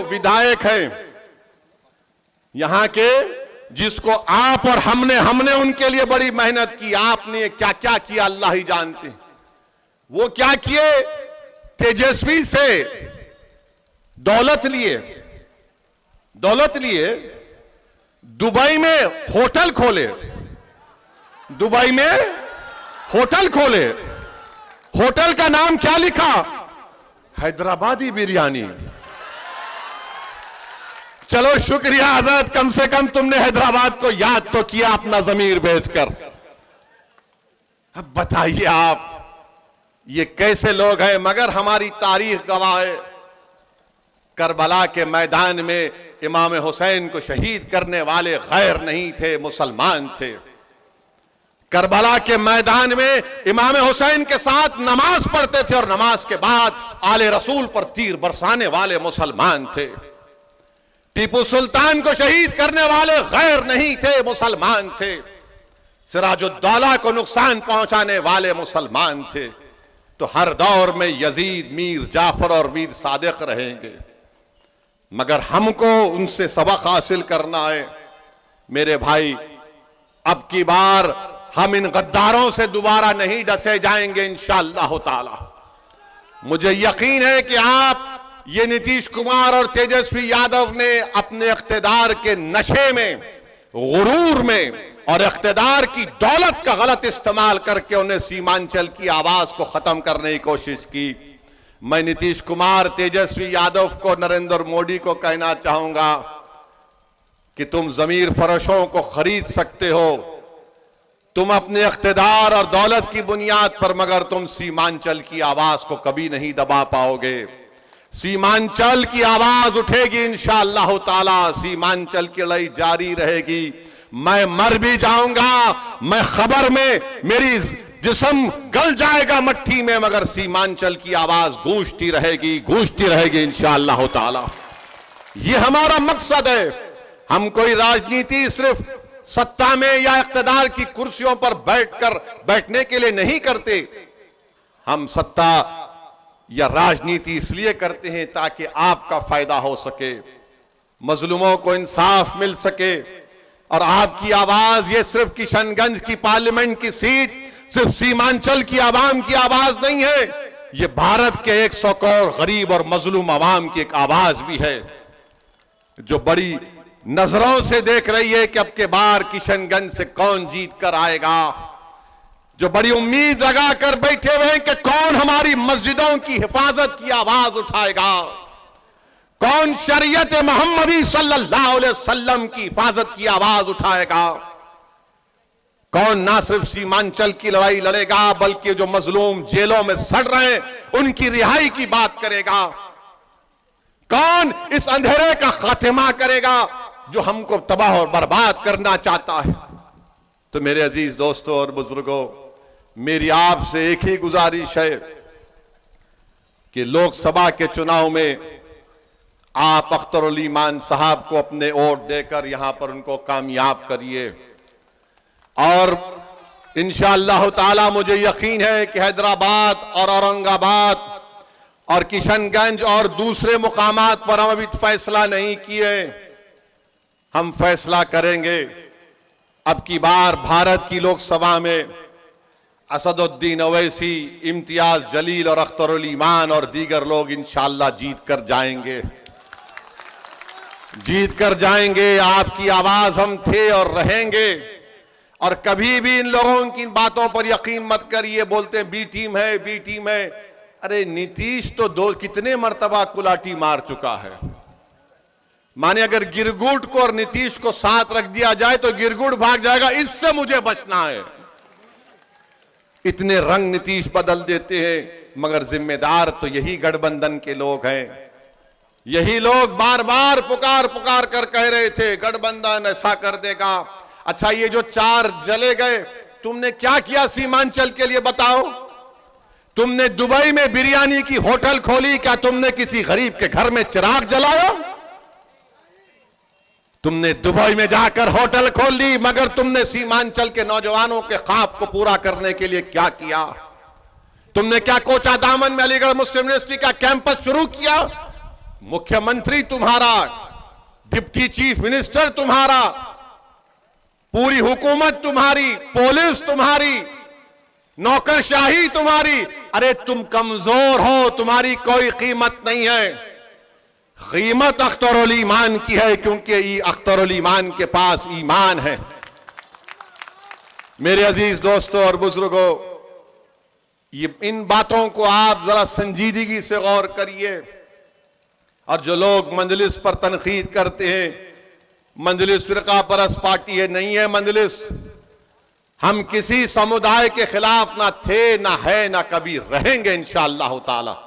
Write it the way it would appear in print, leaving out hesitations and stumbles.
विधायक हैं यहां के, जिसको आप और हमने उनके लिए बड़ी मेहनत की, आपने क्या क्या किया अल्लाह ही जानते हैं। वो क्या किए, तेजस्वी से दौलत लिए दुबई में होटल खोले, दुबई में होटल खोले। होटल का नाम क्या लिखा, हैदराबादी बिरयानी। चलो शुक्रिया आजाद, कम से कम तुमने हैदराबाद को याद तो किया अपना जमीर बेचकर। अब बताइए आप ये कैसे लोग हैं। मगर हमारी तारीख गवाह है, करबला के मैदान में इमाम हुसैन को शहीद करने वाले गैर नहीं थे, मुसलमान थे। करबला के मैदान में इमाम हुसैन के साथ नमाज पढ़ते थे और नमाज के बाद आले रसूल पर तीर बरसाने वाले मुसलमान थे। टीपू सुल्तान को शहीद करने वाले गैर नहीं थे, मुसलमान थे। सिराजुद्दौला को नुकसान पहुंचाने वाले मुसलमान थे। तो हर दौर में यजीद, मीर जाफर और मीर सादिक रहेंगे, मगर हमको उनसे सबक हासिल करना है। मेरे भाई, अब की बार हम इन गद्दारों से दोबारा नहीं डसे जाएंगे इंशाअल्लाह ताला। मुझे यकीन है कि आप ये नीतीश कुमार और तेजस्वी यादव ने अपने इख्तिदार के नशे में, गुरूर में और इख्तिदार की दौलत का गलत इस्तेमाल करके उन्हें सीमांचल की आवाज को खत्म करने की कोशिश की। मैं नीतीश कुमार, तेजस्वी यादव को, नरेंद्र मोदी को कहना चाहूंगा कि तुम जमीर फरोशों को खरीद सकते हो, तुम अपने इख्तिदार और दौलत की बुनियाद पर, मगर तुम सीमांचल की आवाज को कभी नहीं दबा पाओगे। सीमांचल की आवाज उठेगी इंशाअल्लाह ताला, सीमांचल की लड़ाई जारी रहेगी। मैं मर भी जाऊंगा, मैं खबर में, मेरी जिस्म गल जाएगा मट्टी में, मगर सीमांचल की आवाज गूंजती रहेगी इंशाअल्लाह ताला। ये हमारा मकसद है। हम कोई राजनीति सिर्फ सत्ता में या इख्तिदार की कुर्सियों पर बैठने के लिए नहीं करते। हम सत्ता या राजनीति इसलिए करते हैं ताकि आपका फायदा हो सके, मजलूमों को इंसाफ मिल सके। और आपकी आवाज ये सिर्फ किशनगंज की पार्लियामेंट की सीट, सिर्फ सीमांचल की आवाम की आवाज नहीं है, ये भारत के 100 करोड़ गरीब और मजलूम आवाम की एक आवाज भी है, जो बड़ी नजरों से देख रही है कि अब के बार किशनगंज से कौन जीत कर आएगा, जो बड़ी उम्मीद लगा कर बैठे हुए हैं कि कौन हमारी मस्जिदों की हिफाजत की आवाज उठाएगा, कौन शरीयत मोहम्मदी सल्लल्लाहु अलैहि वसल्लम की हिफाजत की आवाज उठाएगा, कौन ना सिर्फ सीमांचल की लड़ाई लड़ेगा बल्कि जो मजलूम जेलों में सड़ रहे हैं उनकी रिहाई की बात करेगा, कौन इस अंधेरे का खात्मा करेगा जो हमको तबाह और बर्बाद करना चाहता है। तो मेरे अजीज दोस्तों और बुजुर्गों, मेरी आपसे एक ही गुजारिश है कि लोकसभा के चुनाव में आप अख्तरुल ईमान साहब को अपने वोट देकर यहां पर उनको कामयाब करिए। और इंशाअल्लाह ताला मुझे यकीन है कि हैदराबाद और औरंगाबाद और किशनगंज और दूसरे मुकामात पर हम अभी फैसला नहीं किए, हम फैसला करेंगे। अब की बार भारत की लोकसभा में असदुद्दीन ओवैसी, इम्तियाज जलील और अख्तरुल ईमान और दीगर लोग इंशाअल्लाह जीत कर जाएंगे। आपकी आवाज हम थे और रहेंगे। और कभी भी इन लोगों की बातों पर यकीन मत करिए, बोलते हैं बी टीम है। अरे नीतीश तो कितने मर्तबा कुलाटी मार चुका है। माने अगर गिरगुट को और नीतीश को साथ रख दिया जाए तो गिरगुट भाग जाएगा, इससे मुझे बचना है। इतने रंग नीतीश बदल देते हैं, मगर जिम्मेदार तो यही गठबंधन के लोग हैं। यही लोग बार बार पुकार कर कह रहे थे गठबंधन ऐसा कर देगा। अच्छा, ये जो 4 जले गए, तुमने क्या किया सीमांचल के लिए बताओ? तुमने दुबई में बिरयानी की होटल खोली, क्या तुमने किसी गरीब के घर में चिराग जलाया? तुमने दुबई में जाकर होटल खोल ली, मगर तुमने सीमांचल के नौजवानों के ख्वाब को पूरा करने के लिए क्या किया? तुमने क्या कोचा दामन में अलीगढ़ मुस्लिम यूनिवर्सिटी का कैंपस शुरू किया? मुख्यमंत्री तुम्हारा, डिप्टी चीफ मिनिस्टर तुम्हारा, पूरी हुकूमत तुम्हारी, पुलिस तुम्हारी, नौकरशाही तुम्हारी। अरे तुम कमजोर हो, तुम्हारी कोई कीमत नहीं है। कीमत अख्तरुल ईमान की है, क्योंकि अख्तरुल ईमान के पास ईमान है। मेरे अजीज दोस्तों और बुजुर्गों, ये इन बातों को आप जरा संजीदगी से गौर करिए। और जो लोग मंजलिस पर तनकीद करते हैं, मंजलिस फिरका परस्त पार्टी है, नहीं है मंजलिस। हम किसी समुदाय के खिलाफ ना थे, ना है, ना कभी रहेंगे इंशाअल्लाह ताला।